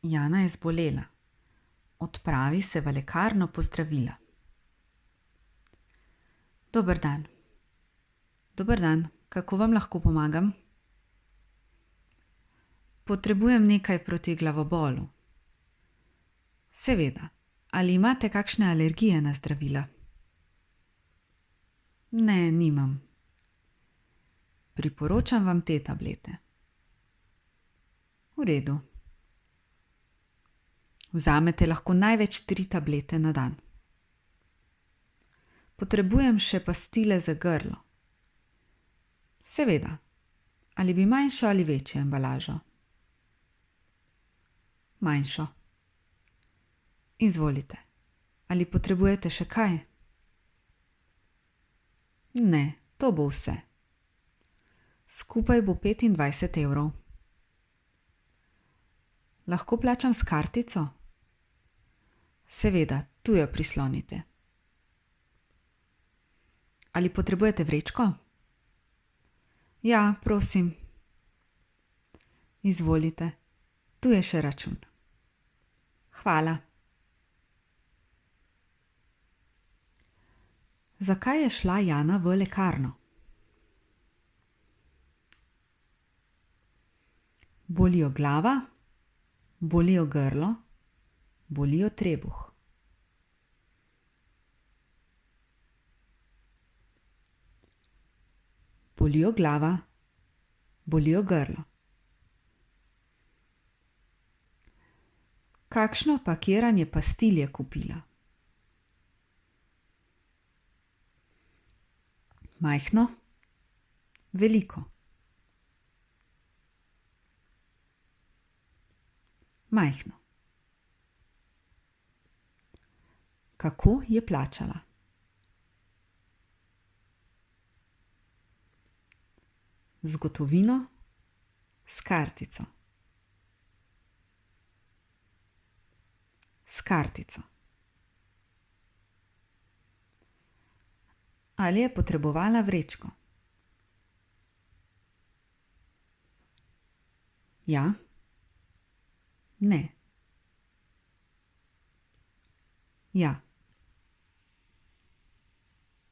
Jana je zbolela. Odpravi se v lekarno po zdravila. Dober dan. Dober dan, kako vam lahko pomagam? Potrebujem nekaj proti glavobolu. Seveda, ali imate kakšne alergije na zdravila? Ne, nimam. Priporočam vam te tablete. V redu. Vzamete lahko največ 3 tablete na dan. Potrebujem še pastile za grlo. Seveda. Ali bi manjšo ali večjo embalažo? Manjšo. Izvolite. Ali potrebujete še kaj? Ne, to bo vse. Skupaj bo 25 evrov. Lahko plačam s kartico? Seveda, tu jo prislonite. Ali potrebujete vrečko? Ja, prosim. Izvolite, tu je še račun. Hvala. Zakaj je šla Jana v lekarno? Boli jo glava, boli jo grlo, boli jo trebuh. Boli jo glava, boli jo grlo. Kakšno pakiranje pastil je kupila? Majhno? Veliko? Majhno. Kako je plačala? Z gotovino, s kartico. S kartico. Ali je potrebovala vrečko? Ja? Ne. Ja.